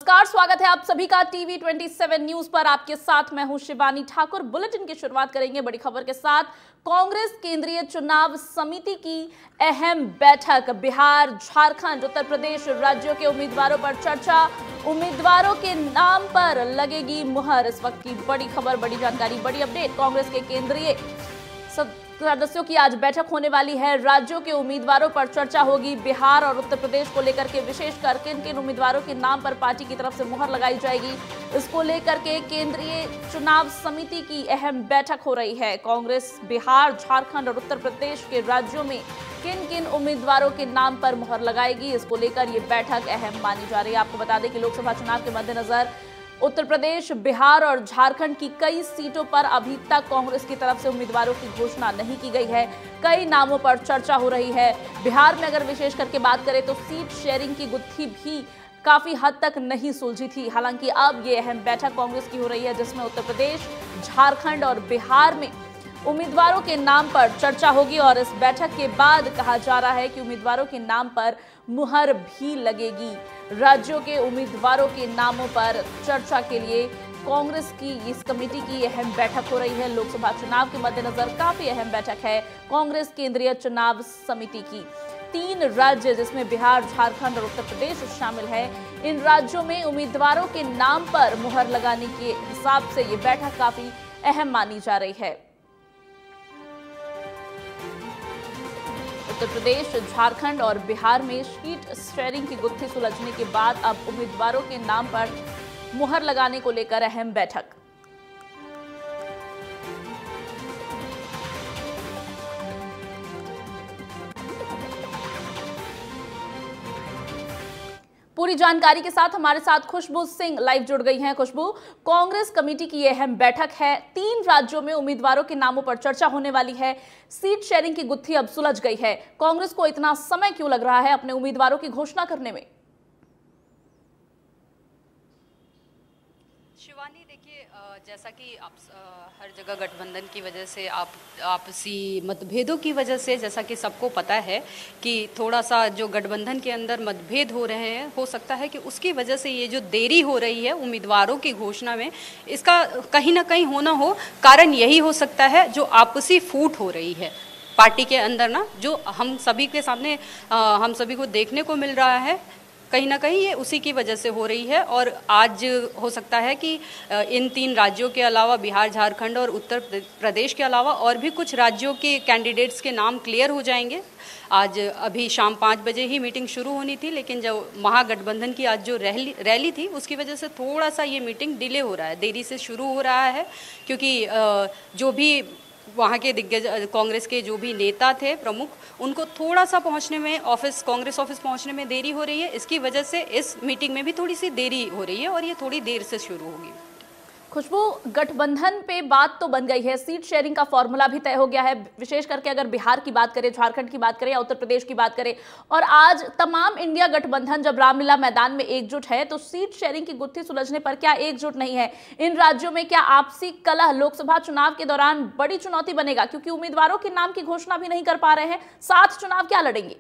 नमस्कार, स्वागत है आप सभी का टीवी 27 न्यूज पर। आपके साथ मैं हूं शिवानी ठाकुर। बुलेटिन की शुरुआत करेंगे बड़ी खबर के साथ। कांग्रेस केंद्रीय चुनाव समिति की अहम बैठक। बिहार, झारखंड, उत्तर प्रदेश राज्यों के उम्मीदवारों पर चर्चा। उम्मीदवारों के नाम पर लगेगी मुहर। इस वक्त की बड़ी खबर, बड़ी जानकारी, बड़ी अपडेट। कांग्रेस के केंद्रीय सदस्यों की आज बैठक होने वाली है। राज्यों के उम्मीदवारों पर चर्चा होगी। बिहार और उत्तर प्रदेश को लेकर के विशेषकर किन किन उम्मीदवारों के नाम पर पार्टी की तरफ से मुहर लगाई जाएगी, इसको लेकर के केंद्रीय चुनाव समिति की अहम बैठक हो रही है। कांग्रेस बिहार, झारखंड और उत्तर प्रदेश के राज्यों में किन किन उम्मीदवारों के नाम पर मुहर लगाएगी, इसको लेकर ये बैठक अहम मानी जा रही है। आपको बता दें कि लोकसभा चुनाव के मद्देनजर उत्तर प्रदेश, बिहार और झारखंड की कई सीटों पर अभी तक कांग्रेस की तरफ से उम्मीदवारों की घोषणा नहीं की गई है। कई नामों पर चर्चा हो रही है। बिहार में अगर विशेष करके बात करें तो सीट शेयरिंग की गुत्थी भी काफी हद तक नहीं सुलझी थी। हालांकि अब ये अहम बैठक कांग्रेस की हो रही है, जिसमें उत्तर प्रदेश, झारखंड और बिहार में उम्मीदवारों के नाम पर चर्चा होगी। और इस बैठक के बाद कहा जा रहा है कि उम्मीदवारों के नाम पर मुहर भी लगेगी। राज्यों के उम्मीदवारों के नामों पर चर्चा के लिए कांग्रेस की इस कमेटी की अहम बैठक हो रही है। लोकसभा चुनाव के मद्देनजर काफी अहम बैठक है कांग्रेस केंद्रीय चुनाव समिति की। 3 राज्य जिसमें बिहार, झारखंड और उत्तर प्रदेश शामिल है, इन राज्यों में उम्मीदवारों के नाम पर मुहर लगाने के हिसाब से ये बैठक काफी अहम मानी जा रही है। उत्तर प्रदेश, झारखंड और बिहार में सीट शेयरिंग की गुत्थी सुलझने के बाद अब उम्मीदवारों के नाम पर मुहर लगाने को लेकर अहम बैठक। पूरी जानकारी के साथ हमारे साथ खुशबू सिंह लाइव जुड़ गई हैं। खुशबू, कांग्रेस कमेटी की यह अहम बैठक है। 3 राज्यों में उम्मीदवारों के नामों पर चर्चा होने वाली है। सीट शेयरिंग की गुत्थी अब सुलझ गई है। कांग्रेस को इतना समय क्यों लग रहा है अपने उम्मीदवारों की घोषणा करने में? शिवानी, देखिए, जैसा कि हर जगह गठबंधन की वजह से आपसी मतभेदों की वजह से, जैसा कि सबको पता है कि थोड़ा सा जो गठबंधन के अंदर मतभेद हो रहे हैं, हो सकता है कि उसकी वजह से ये जो देरी हो रही है उम्मीदवारों की घोषणा में, इसका कहीं ना कहीं होना हो कारण यही हो सकता है जो आपसी फूट हो रही है पार्टी के अंदर ना, जो हम सभी के सामने हम सभी को देखने को मिल रहा है। कहीं ना कहीं ये उसी की वजह से हो रही है। और आज हो सकता है कि इन 3 राज्यों के अलावा बिहार, झारखंड और उत्तर प्रदेश के अलावा और भी कुछ राज्यों के कैंडिडेट्स के नाम क्लियर हो जाएंगे। आज अभी शाम 5 बजे ही मीटिंग शुरू होनी थी, लेकिन जो महागठबंधन की आज जो रैली थी उसकी वजह से थोड़ा सा ये मीटिंग डिले हो रहा है, देरी से शुरू हो रहा है। क्योंकि जो भी वहाँ के दिग्गज कांग्रेस के जो भी नेता थे प्रमुख, उनको थोड़ा सा पहुँचने में, कांग्रेस ऑफिस पहुँचने में देरी हो रही है। इसकी वजह से इस मीटिंग में भी थोड़ी सी देरी हो रही है और ये थोड़ी देर से शुरू होगी। खुशबू, गठबंधन पे बात तो बन गई है, सीट शेयरिंग का फॉर्मूला भी तय हो गया है। विशेष करके अगर बिहार की बात करें, झारखंड की बात करें या उत्तर प्रदेश की बात करें, और आज तमाम इंडिया गठबंधन जब रामलीला मैदान में एकजुट है, तो सीट शेयरिंग की गुत्थी सुलझने पर क्या एकजुट नहीं है? इन राज्यों में क्या आपसी कलह लोकसभा चुनाव के दौरान बड़ी चुनौती बनेगा? क्योंकि उम्मीदवारों के नाम की घोषणा भी नहीं कर पा रहे हैं, 7 चुनाव क्या लड़ेंगे?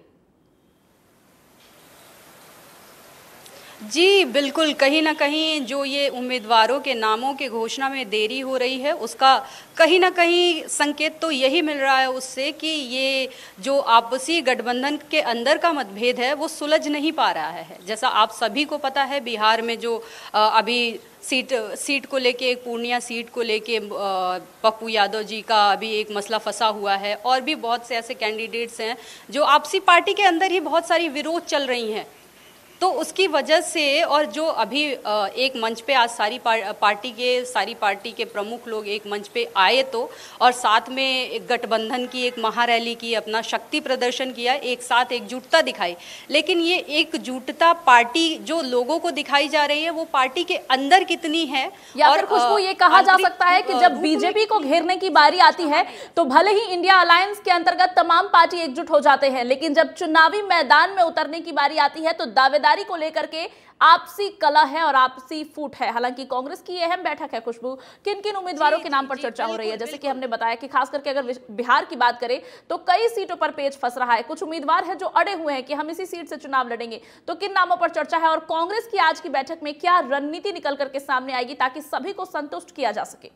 जी बिल्कुल, कहीं ना कहीं जो ये उम्मीदवारों के नामों के घोषणा में देरी हो रही है, उसका कहीं ना कहीं संकेत तो यही मिल रहा है उससे कि ये जो आपसी गठबंधन के अंदर का मतभेद है वो सुलझ नहीं पा रहा है। जैसा आप सभी को पता है, बिहार में जो अभी सीट को लेके, एक पूर्णिया सीट को लेके पप्पू यादव जी का अभी एक मसला फंसा हुआ है, और भी बहुत से ऐसे कैंडिडेट्स हैं जो आपसी पार्टी के अंदर ही बहुत सारी विरोध चल रही हैं। तो उसकी वजह से, और जो अभी एक मंच पे आज सारी पार्टी के प्रमुख लोग एक मंच पे आए, तो और साथ में एक गठबंधन की एक महारैली की, अपना शक्ति प्रदर्शन किया, एक साथ एकजुटता दिखाई। लेकिन ये एकजुटता पार्टी जो लोगों को दिखाई जा रही है, वो पार्टी के अंदर कितनी है? या फिर खुशबू, ये कहा जा सकता है कि जब बीजेपी को घेरने की बारी आती है तो भले ही इंडिया अलायंस के अंतर्गत तमाम पार्टी एकजुट हो जाते हैं, लेकिन जब चुनावी मैदान में उतरने की बारी आती है तो दावेदार दावेदारी को लेकर के आपसी कलह है और आपसी फूट है। हालांकि कांग्रेस की अहम बैठक है। खुशबू, किन किन उम्मीदवारों के नाम पर चर्चा हो रही है? जैसे कि हमने बताया कि खास करके अगर बिहार की बात करें तो कई सीटों पर पेच फंस रहा है। कुछ उम्मीदवार हैं जो अड़े हुए हैं कि हम इसी सीट से चुनाव लड़ेंगे। तो किन नामों पर चर्चा है और कांग्रेस की आज की बैठक में क्या रणनीति निकल करके सामने आएगी ताकि सभी को संतुष्ट किया जा सके?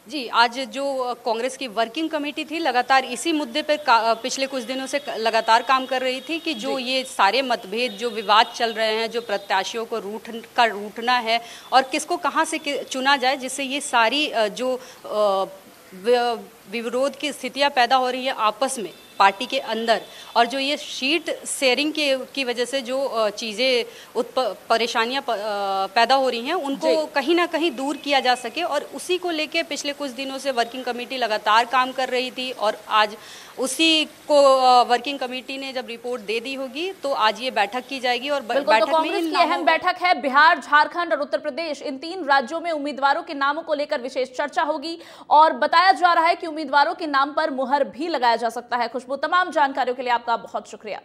जी, आज जो कांग्रेस की वर्किंग कमेटी थी लगातार इसी मुद्दे पर पिछले कुछ दिनों से लगातार काम कर रही थी कि जो ये सारे मतभेद, जो विवाद चल रहे हैं, जो प्रत्याशियों को रूठना है और किसको कहां से चुना जाए, जिससे ये सारी जो विरोध की स्थितियां पैदा हो रही है आपस में पार्टी के अंदर, और जो ये शीट शेयरिंग की वजह से जो चीज़ें परेशानियां पैदा हो रही हैं, उनको कहीं ना कहीं दूर किया जा सके। और उसी को लेके पिछले कुछ दिनों से वर्किंग कमेटी लगातार काम कर रही थी और आज उसी को वर्किंग कमेटी ने जब रिपोर्ट दे दी होगी तो आज ये बैठक की जाएगी। और बैठक तो कांग्रेस की अहम बैठक है। बिहार, झारखंड और उत्तर प्रदेश, इन 3 राज्यों में उम्मीदवारों के नामों को लेकर विशेष चर्चा होगी और बताया जा रहा है कि उम्मीदवारों के नाम पर मुहर भी लगाया जा सकता है। खुशबू, तमाम जानकारियों के लिए आपका बहुत शुक्रिया।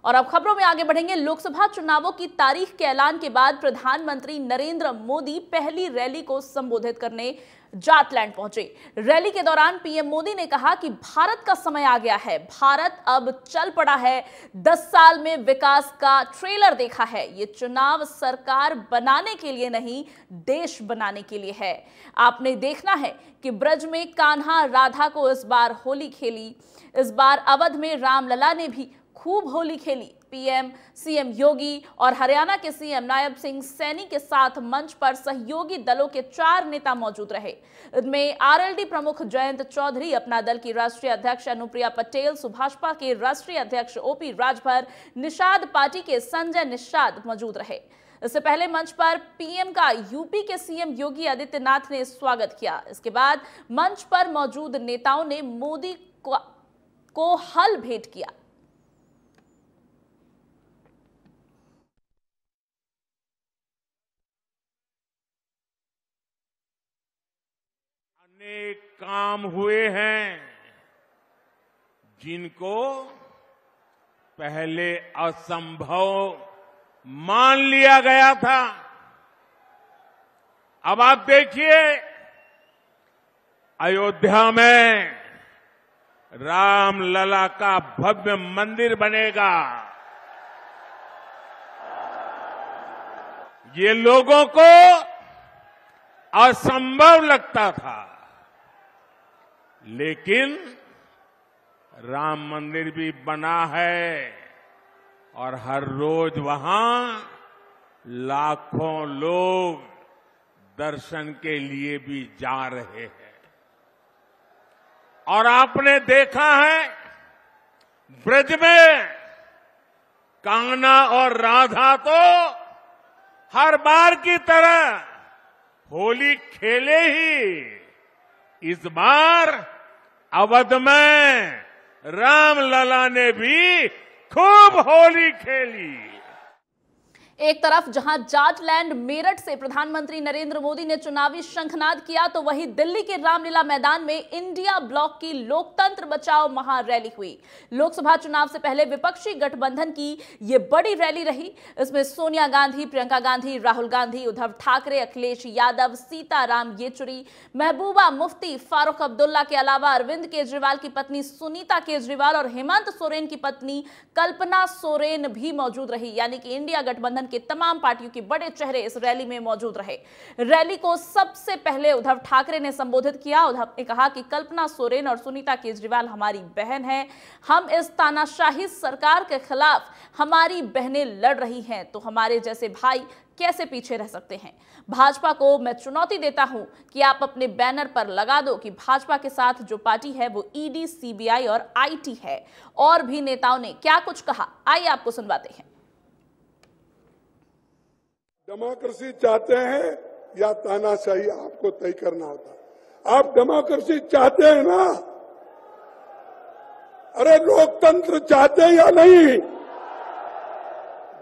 और अब खबरों में आगे बढ़ेंगे। लोकसभा चुनावों की तारीख के ऐलान के बाद प्रधानमंत्री नरेंद्र मोदी पहली रैली को संबोधित करने जाटलैंड पहुंचे। रैली के दौरान पीएम मोदी ने कहा कि भारत का समय आ गया है, भारत अब चल पड़ा है, 10 साल में विकास का ट्रेलर देखा है। ये चुनाव सरकार बनाने के लिए नहीं, देश बनाने के लिए है। आपने देखना है कि ब्रज में कान्हा राधा को इस बार होली खेली, इस बार अवध में रामलला ने भी खूब होली खेली। पीएम, सीएम योगी और हरियाणा के सीएम नायब सिंह सैनी के साथ मंच पर सहयोगी दलों के 4 नेता मौजूद रहे। इनमें आरएलडी प्रमुख जयंत चौधरी, अपना दल की राष्ट्रीय अध्यक्ष अनुप्रिया पटेल, सुभाषपा के राष्ट्रीय अध्यक्ष ओपी राजभर, निषाद पार्टी के संजय निषाद मौजूद रहे। इससे पहले मंच पर पीएम का यूपी के सीएम योगी आदित्यनाथ ने स्वागत किया। इसके बाद मंच पर मौजूद नेताओं ने मोदी को हल भेंट किया। अनेक काम हुए हैं जिनको पहले असंभव मान लिया गया था। अब आप देखिए, अयोध्या में रामलला का भव्य मंदिर बनेगा। ये लोगों को असंभव लगता था, लेकिन राम मंदिर भी बना है और हर रोज वहां लाखों लोग दर्शन के लिए भी जा रहे हैं। और आपने देखा है, ब्रज में कान्हा और राधा तो हर बार की तरह होली खेले ही। इस बार अवध में रामलला ने भी खूब होली खेली। एक तरफ जहां जाटलैंड मेरठ से प्रधानमंत्री नरेंद्र मोदी ने चुनावी शंखनाद किया, तो वहीं दिल्ली के रामलीला मैदान में इंडिया ब्लॉक की लोकतंत्र बचाओ महारैली हुई। लोकसभा चुनाव से पहले विपक्षी गठबंधन की ये बड़ी रैली रही। इसमें सोनिया गांधी, प्रियंका गांधी, राहुल गांधी, उद्धव ठाकरे, अखिलेश यादव, सीताराम येचुरी, महबूबा मुफ्ती, फारूक अब्दुल्ला के अलावा अरविंद केजरीवाल की पत्नी सुनीता केजरीवाल और हेमंत सोरेन की पत्नी कल्पना सोरेन भी मौजूद रही। यानी कि इंडिया गठबंधन की तमाम पार्टियों के बड़े चेहरे इस रैली में मौजूद रहे। रैली को सबसे पहले उद्धव ठाकरे ने संबोधित किया। उद्धव ने कहा कि कल्पना सोरेन और सुनीता केजरीवाल हमारी बहन है। हम इस तानाशाही सरकार के खिलाफ हमारी बहनें लड़ रही हैं, तो हमारे जैसे भाई कैसे पीछे रह सकते हैं। भाजपा को मैं चुनौती देता हूं कि आप अपने बैनर पर लगा दो कि भाजपा के साथ जो पार्टी है वो ईडी, सीबीआई और आईटी है। और भी नेताओं ने क्या कुछ कहा, आइए आपको सुनवाते हैं। डेमोक्रेसी चाहते हैं या तानाशाही, आपको तय करना होता। आप डेमोक्रेसी चाहते हैं ना? अरे लोकतंत्र चाहते हैं या नहीं?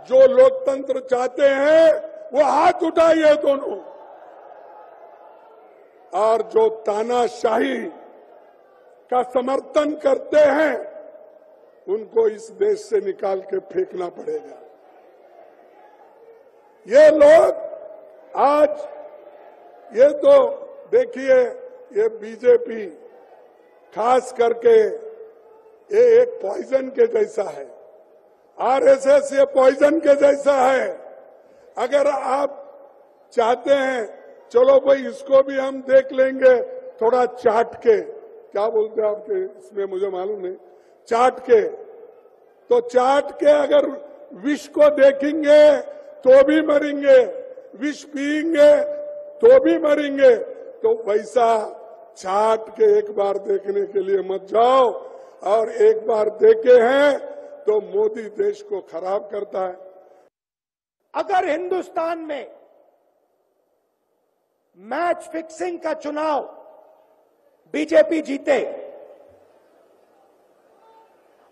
जो लोकतंत्र चाहते हैं वो हाथ उठाइए दोनों, और जो तानाशाही का समर्थन करते हैं उनको इस देश से निकाल के फेंकना पड़ेगा। ये लोग आज ये तो देखिए, ये बीजेपी खास करके ये एक पॉइजन के जैसा है, आरएसएस ये पॉइजन के जैसा है। अगर आप चाहते हैं चलो भाई इसको भी हम देख लेंगे थोड़ा चाट के, क्या बोलते हैं आपके इसमें मुझे मालूम नहीं, चाट के, तो चाट के अगर विष को देखेंगे तो भी मरेंगे, विष पिएंगे तो भी मरेंगे। तो वैसा चाट के एक बार देखने के लिए मत जाओ, और एक बार देखे हैं तो मोदी देश को खराब करता है। अगर हिंदुस्तान में मैच फिक्सिंग का चुनाव बीजेपी जीते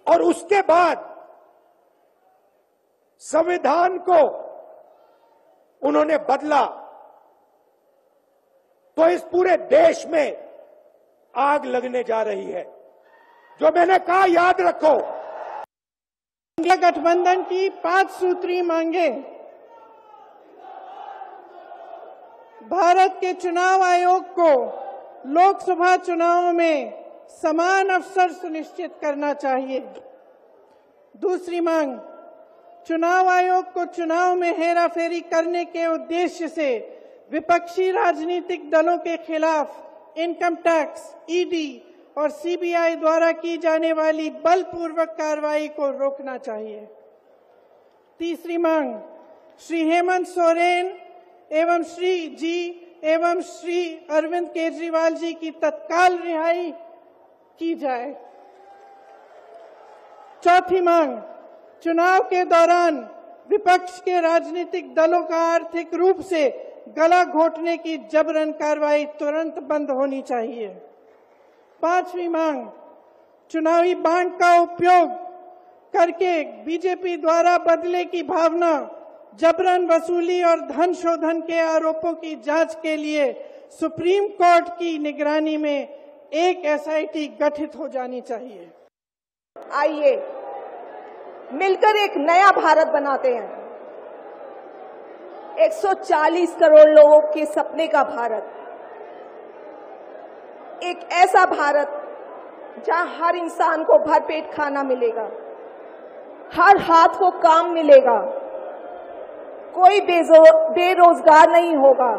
और उसके बाद संविधान को उन्होंने बदला, तो इस पूरे देश में आग लगने जा रही है। जो मैंने कहा याद रखो, इंडिया गठबंधन की 5 सूत्री मांगे भारत के चुनाव आयोग को लोकसभा चुनावों में समान अवसर सुनिश्चित करना चाहिए। दूसरी मांग, चुनाव आयोग को चुनाव में हेराफेरी करने के उद्देश्य से विपक्षी राजनीतिक दलों के खिलाफ इनकम टैक्स, ईडी और सीबीआई द्वारा की जाने वाली बलपूर्वक कार्रवाई को रोकना चाहिए। तीसरी मांग, श्री हेमंत सोरेन एवं श्री अरविंद केजरीवाल जी की तत्काल रिहाई की जाए। चौथी मांग, चुनाव के दौरान विपक्ष के राजनीतिक दलों का आर्थिक रूप से गला घोटने की जबरन कार्रवाई तुरंत बंद होनी चाहिए। पांचवी मांग, चुनावी बांड का उपयोग करके बीजेपी द्वारा बदले की भावना, जबरन वसूली और धन शोधन के आरोपों की जांच के लिए सुप्रीम कोर्ट की निगरानी में एक एसआईटी गठित हो जानी चाहिए। आइए मिलकर एक नया भारत बनाते हैं, 140 करोड़ लोगों के सपने का भारत, एक ऐसा भारत जहां हर इंसान को भरपेट खाना मिलेगा, हर हाथ को काम मिलेगा, कोई बेरोजगार नहीं होगा,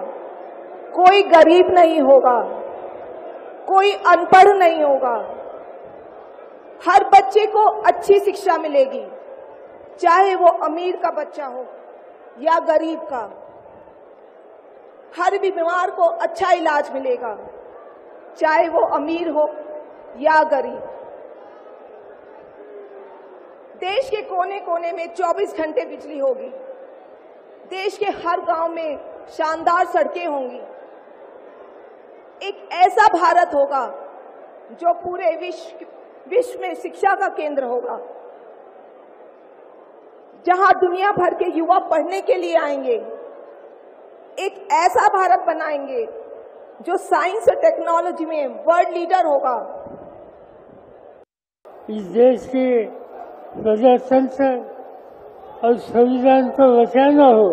कोई गरीब नहीं होगा, कोई अनपढ़ नहीं होगा, हर बच्चे को अच्छी शिक्षा मिलेगी, चाहे वो अमीर का बच्चा हो या गरीब का, हर बीमार को अच्छा इलाज मिलेगा, चाहे वो अमीर हो या गरीब। देश के कोने कोने में 24 घंटे बिजली होगी, देश के हर गांव में शानदार सड़कें होंगी। एक ऐसा भारत होगा जो पूरे विश्व में शिक्षा का केंद्र होगा, जहां दुनिया भर के युवा पढ़ने के लिए आएंगे। एक ऐसा भारत बनाएंगे जो साइंस और टेक्नोलॉजी में वर्ल्ड लीडर होगा। इस देश के प्रजातंत्र और संविधान को बचाना हो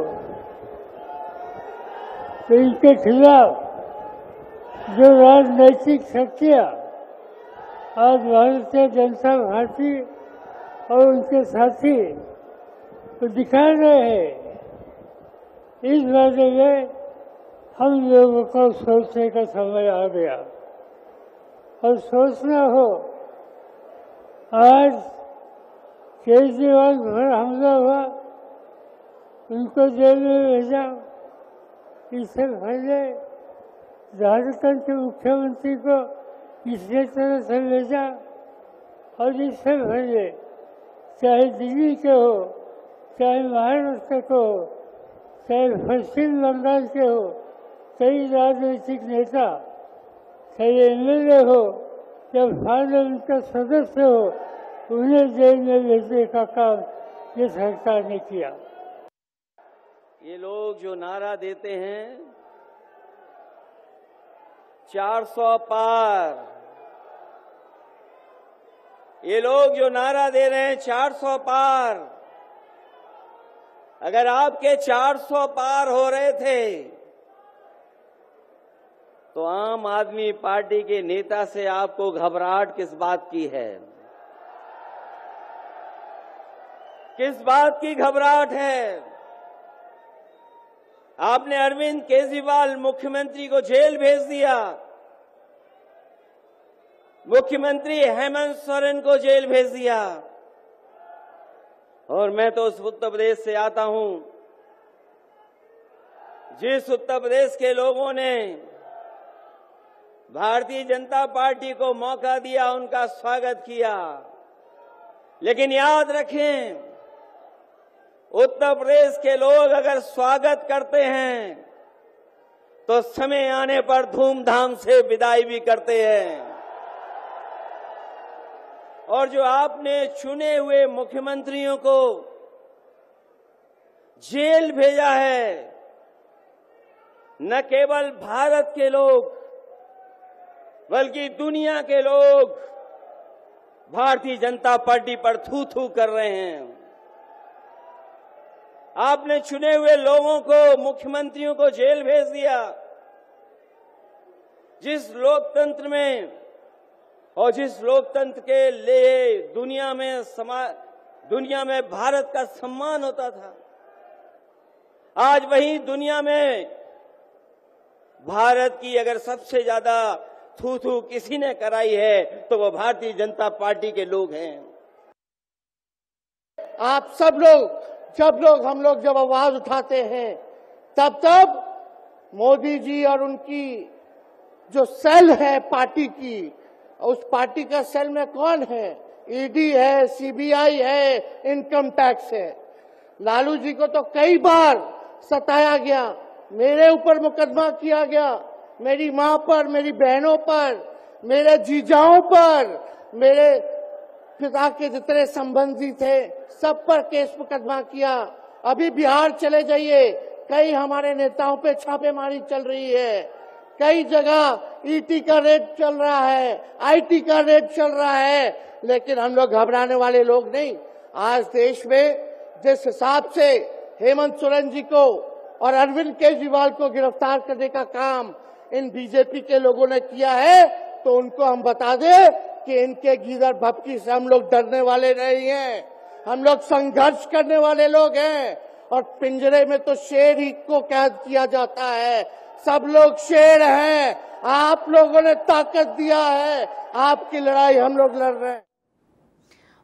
तो इनके खिलाफ जो राजनैतिक शक्तियां आज भारतीय जनता पार्टी और उनके साथी तो दिखा रहे हैं, इस बारे में हम लोगों को सोचने का समय आ गया और सोचना हो। आज केजरीवाल पर हमला हुआ, उनको जेल में भेजा, इससे पहले झारखंड के मुख्यमंत्री को इसी तरह से भेजा, और इससे पहले चाहे दिल्ली के हो, चाहे महाराष्ट्र को हो, चाहे पश्चिम बंगाल के हो, कई राजनीतिक नेता, चाहे एमएलए हो या पार्लियामेंट का सदस्य हो, उन्हें जेल में भेजने का काम ये सरकार ने किया। ये लोग जो नारा देते हैं 400 पार, ये लोग जो नारा दे रहे हैं 400 पार, अगर आपके 400 पार हो रहे थे तो आम आदमी पार्टी के नेता से आपको घबराहट किस बात की है? किस बात की घबराहट है? आपने अरविंद केजरीवाल मुख्यमंत्री को जेल भेज दिया, मुख्यमंत्री हेमंत सोरेन को जेल भेज दिया। और मैं तो उस उत्तर प्रदेश से आता हूं जिस उत्तर प्रदेश के लोगों ने भारतीय जनता पार्टी को मौका दिया, उनका स्वागत किया। लेकिन याद रखें, उत्तर प्रदेश के लोग अगर स्वागत करते हैं तो समय आने पर धूमधाम से विदाई भी करते हैं। और जो आपने चुने हुए मुख्यमंत्रियों को जेल भेजा है, न केवल भारत के लोग बल्कि दुनिया के लोग भारतीय जनता पार्टी पर थू थू कर रहे हैं। आपने चुने हुए लोगों को, मुख्यमंत्रियों को जेल भेज दिया। जिस लोकतंत्र में और जिस लोकतंत्र के लिए दुनिया में भारत का सम्मान होता था, आज वही दुनिया में भारत की अगर सबसे ज्यादा थू थू किसी ने कराई है तो वो भारतीय जनता पार्टी के लोग हैं। आप सब लोग हम लोग जब आवाज उठाते हैं तब मोदी जी और उनकी जो सेल है पार्टी की, उस पार्टी का सेल में कौन है? ईडी है, सीबीआई है, इनकम टैक्स है। लालू जी को तो कई बार सताया गया, मेरे ऊपर मुकदमा किया गया, मेरी मां पर, मेरी बहनों पर, मेरे जीजाओं पर, मेरे पिता के जितने संबंधी थे सब पर केस मुकदमा किया। अभी बिहार चले जाइए, कई हमारे नेताओं पे छापेमारी चल रही है, कई जगह ईटी का रेड चल रहा है, आईटी का रेड चल रहा है। लेकिन हम लोग घबराने वाले लोग नहीं। आज देश में जिस हिसाब से हेमंत सोरेन जी को और अरविंद केजरीवाल को गिरफ्तार करने का काम इन बीजेपी के लोगों ने किया है, तो उनको हम बता दें कि इनके गीदड़ भपकी से हम लोग डरने वाले नहीं हैं। हम लोग संघर्ष करने वाले लोग हैं। और पिंजरे में तो शेर ही को कैद किया जाता है। सब लोग शेर हैं। आप लोगों ने ताकत दिया है, आपकी लड़ाई हम लोग लड़ रहे हैं।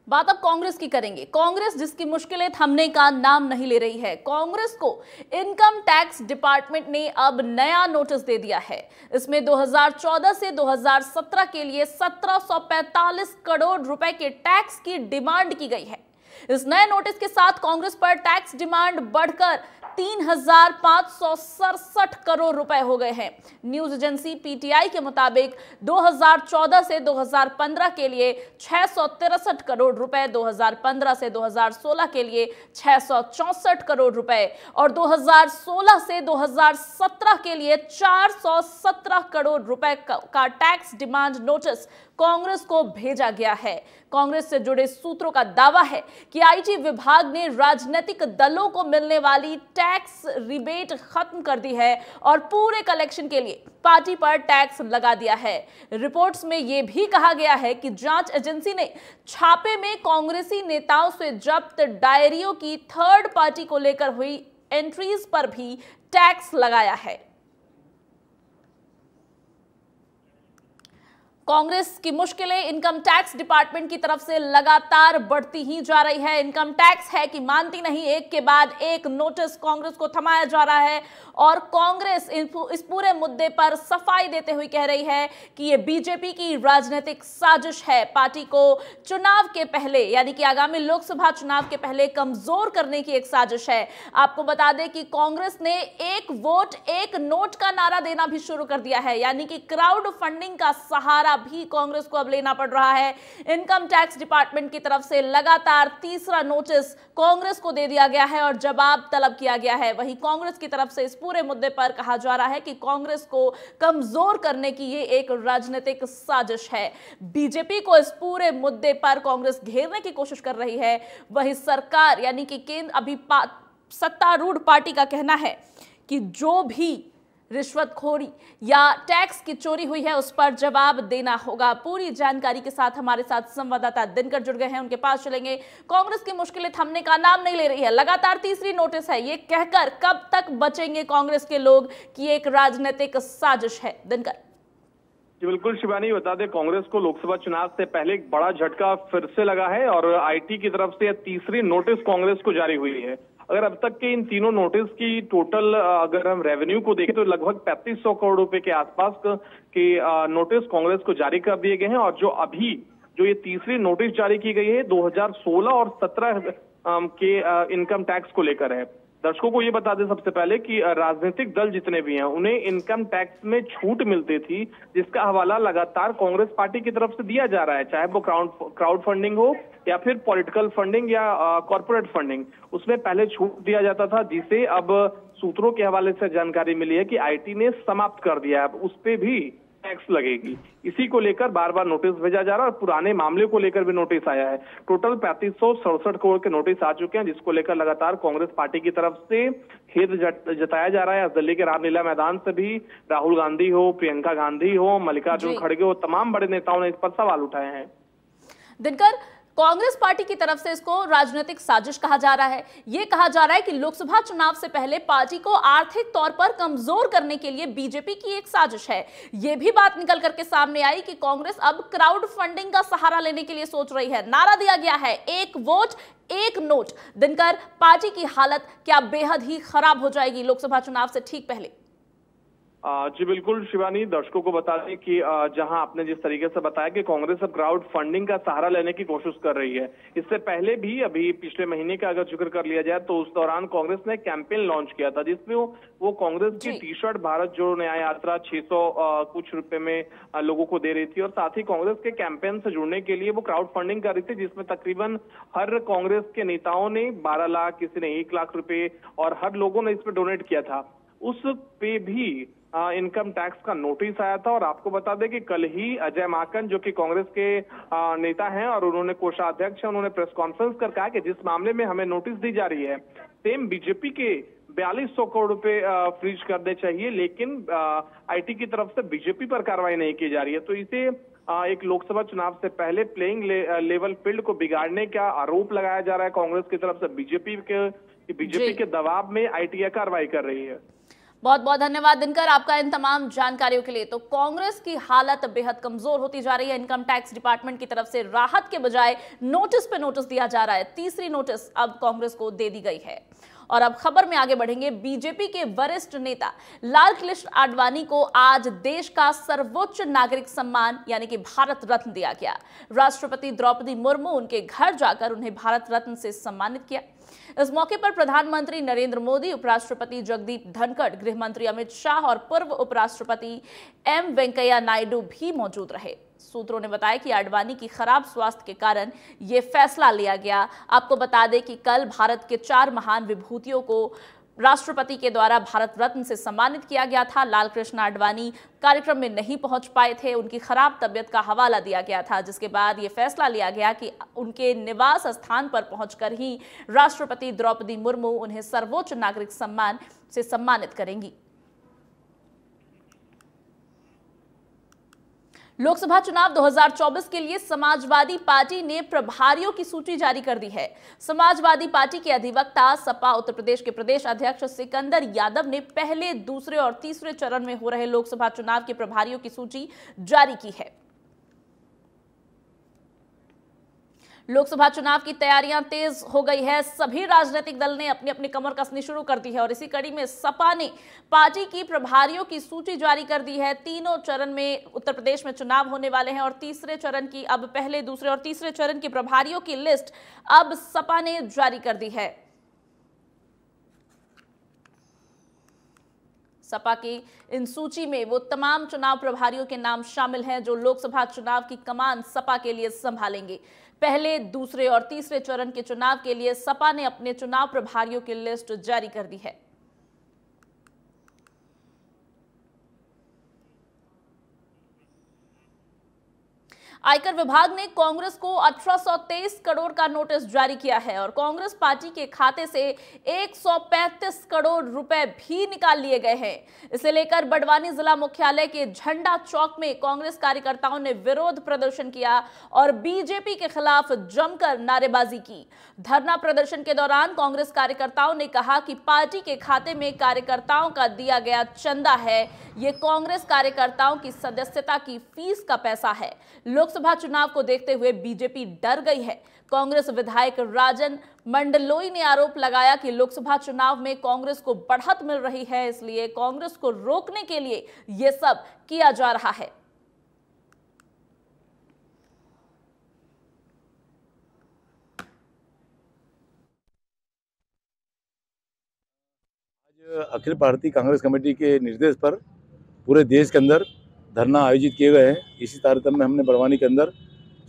बात अब कांग्रेस की करेंगे। कांग्रेस जिसकी मुश्किलें थमने का नाम नहीं ले रही है। कांग्रेस को इनकम टैक्स डिपार्टमेंट ने अब नया नोटिस दे दिया है। इसमें 2014 से 2017 के लिए 1745 करोड़ रुपए के टैक्स की डिमांड की गई है। इस नए नोटिस के साथ कांग्रेस पर टैक्स डिमांड बढ़कर 3,567 करोड़ रुपए हो गए हैं। न्यूज एजेंसी पीटीआई के मुताबिक 2014 से 2015 के लिए 663 करोड़ रुपए, 2015 से 2016 के लिए 664 करोड़ रुपए और 2016 से 2017 के लिए 417 करोड़ रुपए का टैक्स डिमांड नोटिस कांग्रेस को भेजा गया है। कांग्रेस से जुड़े सूत्रों का दावा है कि आईटी विभाग ने राजनीतिक दलों को मिलने वाली टैक्स रिबेट खत्म कर दी है और पूरे कलेक्शन के लिए पार्टी पर टैक्स लगा दिया है। रिपोर्ट्स में यह भी कहा गया है कि जांच एजेंसी ने छापे में कांग्रेसी नेताओं से जब्त डायरियों की थर्ड पार्टी को लेकर हुई एंट्रीज पर भी टैक्स लगाया है। कांग्रेस की मुश्किलें इनकम टैक्स डिपार्टमेंट की तरफ से लगातार बढ़ती ही जा रही है। इनकम टैक्स है कि मानती नहीं, एक के बाद एक नोटिस कांग्रेस को थमाया जा रहा है और कांग्रेस इस पूरे मुद्दे पर सफाई देते हुए कह रही है कि ये बीजेपी की राजनीतिक साजिश है। पार्टी को चुनाव के पहले, यानी कि आगामी लोकसभा चुनाव के पहले कमजोर करने की एक साजिश है। आपको बता दें कि कांग्रेस ने एक वोट एक नोट का नारा देना भी शुरू कर दिया है, यानी कि क्राउड फंडिंग का सहारा भी कांग्रेस को अब लेना पड़ रहा है। इनकम टैक्स डिपार्टमेंट की तरफ से लगातार तीसरा नोटिस कांग्रेस को दे दिया गया है और जवाब तलब किया गया है। वहीं कांग्रेस की तरफ से इस पूरे मुद्दे पर कहा जा रहा है कि कांग्रेस को कमजोर करने की ये एक राजनीतिक साजिश है। बीजेपी को इस पूरे मुद्दे पर कांग्रेस घेरने की कोशिश कर रही है। वही सरकार यानी कि केंद्र अभी सत्तारूढ़ पार्टी का कहना है कि जो भी रिश्वतखोरी या टैक्स की चोरी हुई है उस पर जवाब देना होगा। पूरी जानकारी के साथ हमारे साथ संवाददाता दिनकर जुड़ गए हैं, उनके पास चलेंगे। कांग्रेस की मुश्किलें थमने का नाम नहीं ले रही है, लगातार तीसरी नोटिस है, ये कहकर कब तक बचेंगे कांग्रेस के लोग कि एक राजनीतिक साजिश है? दिनकर जी बिल्कुल शिवानी, बता दें कांग्रेस को लोकसभा चुनाव से पहले एक बड़ा झटका फिर से लगा है और आईटी की तरफ से तीसरी नोटिस कांग्रेस को जारी हुई है। अगर अब तक के इन तीनों नोटिस की टोटल अगर हम रेवेन्यू को देखें तो लगभग 3500 करोड़ रुपए के आसपास के नोटिस कांग्रेस को जारी कर दिए गए हैं। और जो ये तीसरी नोटिस जारी की गई है 2016 और 17 के इनकम टैक्स को लेकर है। दर्शकों को ये बता दें सबसे पहले कि राजनीतिक दल जितने भी हैं उन्हें इनकम टैक्स में छूट मिलती थी, जिसका हवाला लगातार कांग्रेस पार्टी की तरफ से दिया जा रहा है, चाहे वो क्राउड फंडिंग हो या फिर पॉलिटिकल फंडिंग या कॉर्पोरेट फंडिंग। उसमें पहले छूट दिया जाता था, जिसे अब सूत्रों के हवाले से जानकारी मिली है कि आईटी ने समाप्त कर दिया है। अब उस पे भी टैक्स लगेगी। इसी को लेकर बार बार नोटिस भेजा जा रहा है और पुराने मामले को लेकर भी नोटिस आया है। टोटल 3567 करोड़ के नोटिस आ चुके हैं, जिसको लेकर लगातार कांग्रेस पार्टी की तरफ से खेद जताया जा रहा है। दिल्ली के रामलीला मैदान से भी राहुल गांधी हो, प्रियंका गांधी हो, मल्लिकार्जुन खड़गे हो, तमाम बड़े नेताओं ने इस पर सवाल उठाए हैं। दिनकर, कांग्रेस पार्टी की तरफ से इसको राजनीतिक साजिश कहा जा रहा है। यह कहा जा रहा है कि लोकसभा चुनाव से पहले पार्टी को आर्थिक तौर पर कमजोर करने के लिए बीजेपी की एक साजिश है। यह भी बात निकल करके सामने आई कि कांग्रेस अब क्राउड फंडिंग का सहारा लेने के लिए सोच रही है। नारा दिया गया है, एक वोट एक नोट। दिनकर, पार्टी की हालत क्या बेहद ही खराब हो जाएगी लोकसभा चुनाव से ठीक पहले? जी बिल्कुल शिवानी, दर्शकों को बता दें कि जहां आपने जिस तरीके से बताया कि कांग्रेस अब क्राउड फंडिंग का सहारा लेने की कोशिश कर रही है, इससे पहले भी अभी पिछले महीने का अगर जिक्र कर लिया जाए तो उस दौरान कांग्रेस ने कैंपेन लॉन्च किया था, जिसमें वो कांग्रेस की टी शर्ट भारत जोड़ो न्याय यात्रा 600 कुछ रुपए में लोगों को दे रही थी और साथ ही कांग्रेस के कैंपेन से जुड़ने के लिए वो क्राउड फंडिंग कर रही थी, जिसमें तकरीबन हर कांग्रेस के नेताओं ने 12 लाख, किसी ने 1 लाख रुपए और हर लोगों ने इस पर डोनेट किया था। उस पे भी इनकम टैक्स का नोटिस आया था। और आपको बता दें कि कल ही अजय माकन जो कि कांग्रेस के नेता हैं और उन्होंने कोषाध्यक्ष हैं, उन्होंने प्रेस कॉन्फ्रेंस कर कहा कि जिस मामले में हमें नोटिस दी जा रही है सेम बीजेपी के 4200 करोड़ रुपए फ्रीज करने चाहिए, लेकिन आईटी की तरफ से बीजेपी पर कार्रवाई नहीं की जा रही है। तो इसे एक लोकसभा चुनाव से पहले प्लेइंग लेवल फील्ड को बिगाड़ने का आरोप लगाया जा रहा है कांग्रेस की तरफ से। बीजेपी के दबाव में आईटी कार्रवाई कर रही है। बहुत बहुत धन्यवाद दिनकर आपका इन तमाम जानकारियों के लिए। तो कांग्रेस की हालत बेहद कमजोर होती जा रही है। इनकम टैक्स डिपार्टमेंट की तरफ से राहत के बजाय नोटिस पे नोटिस दिया जा रहा है। तीसरी नोटिस अब कांग्रेस को दे दी गई है। और अब खबर में आगे बढ़ेंगे। बीजेपी के वरिष्ठ नेता लाल कृष्ण आडवाणी को आज देश का सर्वोच्च नागरिक सम्मान यानी कि भारत रत्न दिया गया। राष्ट्रपति द्रौपदी मुर्मू उनके घर जाकर उन्हें भारत रत्न से सम्मानित किया। इस मौके पर प्रधानमंत्री नरेंद्र मोदी, उपराष्ट्रपति जगदीप धनखड़, गृह मंत्री अमित शाह और पूर्व उपराष्ट्रपति एम वेंकैया नायडू भी मौजूद रहे। सूत्रों ने बताया कि आडवाणी की खराब स्वास्थ्य के कारण यह फैसला लिया गया। आपको बता दें कि कल भारत के 4 महान विभूतियों को राष्ट्रपति के द्वारा भारत रत्न से सम्मानित किया गया था। लाल कृष्ण आडवाणी कार्यक्रम में नहीं पहुंच पाए थे, उनकी खराब तबीयत का हवाला दिया गया था, जिसके बाद यह फैसला लिया गया कि उनके निवास स्थान पर पहुंचकर ही राष्ट्रपति द्रौपदी मुर्मू उन्हें सर्वोच्च नागरिक सम्मान से सम्मानित करेंगी। लोकसभा चुनाव 2024 के लिए समाजवादी पार्टी ने प्रभारियों की सूची जारी कर दी है। समाजवादी पार्टी के अधिवक्ता सपा उत्तर प्रदेश के प्रदेश अध्यक्ष सिकंदर यादव ने पहले, दूसरे और तीसरे चरण में हो रहे लोकसभा चुनाव के प्रभारियों की सूची जारी की है। लोकसभा चुनाव की तैयारियां तेज हो गई है। सभी राजनीतिक दल ने अपनी अपनी कमर कसनी शुरू कर दी है और इसी कड़ी में सपा ने पार्टी की प्रभारियों की सूची जारी कर दी है। तीनों चरण में उत्तर प्रदेश में चुनाव होने वाले हैं और तीसरे चरण की, अब पहले, दूसरे और तीसरे चरण की प्रभारियों की लिस्ट अब सपा ने जारी कर दी है। सपा की इन सूची में वो तमाम चुनाव प्रभारियों के नाम शामिल हैं जो लोकसभा चुनाव की कमान सपा के लिए संभालेंगे। पहले, दूसरे और तीसरे चरण के चुनाव के लिए सपा ने अपने चुनाव प्रभारियों की लिस्ट जारी कर दी है। आयकर विभाग ने कांग्रेस को 1823 करोड़ का नोटिस जारी किया है और कांग्रेस पार्टी के खाते से 135 करोड़ रुपए भी निकाल लिए गए हैं। इसे लेकर बड़वानी जिला मुख्यालय के झंडा चौक में कांग्रेस कार्यकर्ताओं ने विरोध प्रदर्शन किया और बीजेपी के खिलाफ जमकर नारेबाजी की। धरना प्रदर्शन के दौरान कांग्रेस कार्यकर्ताओं ने कहा कि पार्टी के खाते में कार्यकर्ताओं का दिया गया चंदा है, ये कांग्रेस कार्यकर्ताओं की सदस्यता की फीस का पैसा है। लोकसभा चुनाव को देखते हुए बीजेपी डर गई है। कांग्रेस विधायक राजन मंडलोई ने आरोप लगाया कि लोकसभा चुनाव में कांग्रेस को बढ़त मिल रही है, इसलिए कांग्रेस को रोकने के लिए यह सब किया जा रहा है। आज अखिल भारतीय कांग्रेस कमेटी के निर्देश पर पूरे देश के अंदर धरना आयोजित किए गए हैं। इसी तारतम्य में हमने बड़वानी के अंदर,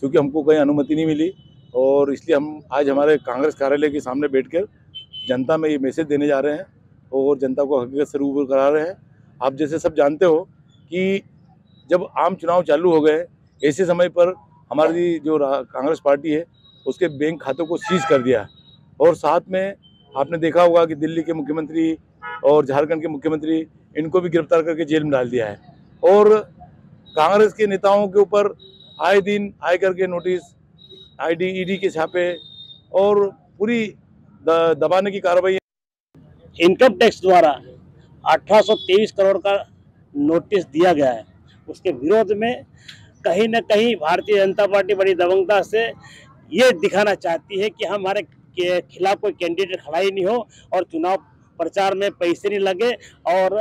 चूँकि हमको कहीं अनुमति नहीं मिली और इसलिए हम आज हमारे कांग्रेस कार्यालय के सामने बैठकर जनता में ये मैसेज देने जा रहे हैं और जनता को हकीकत से रूबरू करा रहे हैं। आप जैसे सब जानते हो कि जब आम चुनाव चालू हो गए, ऐसे समय पर हमारी जो कांग्रेस पार्टी है उसके बैंक खातों को सीज कर दिया और साथ में आपने देखा होगा कि दिल्ली के मुख्यमंत्री और झारखंड के मुख्यमंत्री, इनको भी गिरफ्तार करके जेल में डाल दिया है और कांग्रेस के नेताओं के ऊपर आए दिन आयकर के नोटिस, ईडी के छापे और पूरी दबाने की कार्रवाई। इनकम टैक्स द्वारा 1823 करोड़ का नोटिस दिया गया है। उसके विरोध में कहीं न कहीं भारतीय जनता पार्टी बड़ी दबंगता से ये दिखाना चाहती है कि हमारे खिलाफ कोई कैंडिडेट खड़ा ही नहीं हो और चुनाव प्रचार में पैसे नहीं लगे और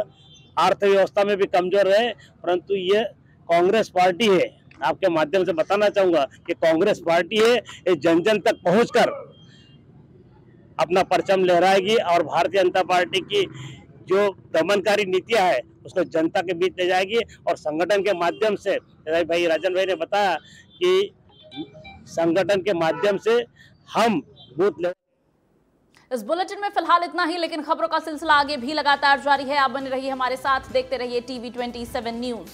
अर्थव्यवस्था में भी कमजोर रहे। परंतु ये कांग्रेस पार्टी है, आपके माध्यम से बताना चाहूँगा कि कांग्रेस पार्टी है, ये जन जन तक पहुंचकर अपना परचम लहराएगी और भारतीय जनता पार्टी की जो दमनकारी नीतियां है उसको जनता के बीच ले जाएगी और संगठन के माध्यम से, भाई राजन भाई ने बताया कि संगठन के माध्यम से हम बूथ लेवल। इस बुलेटिन में फिलहाल इतना ही, लेकिन खबरों का सिलसिला आगे भी लगातार जारी है। आप बने रहिए हमारे साथ, देखते रहिए TV27 न्यूज।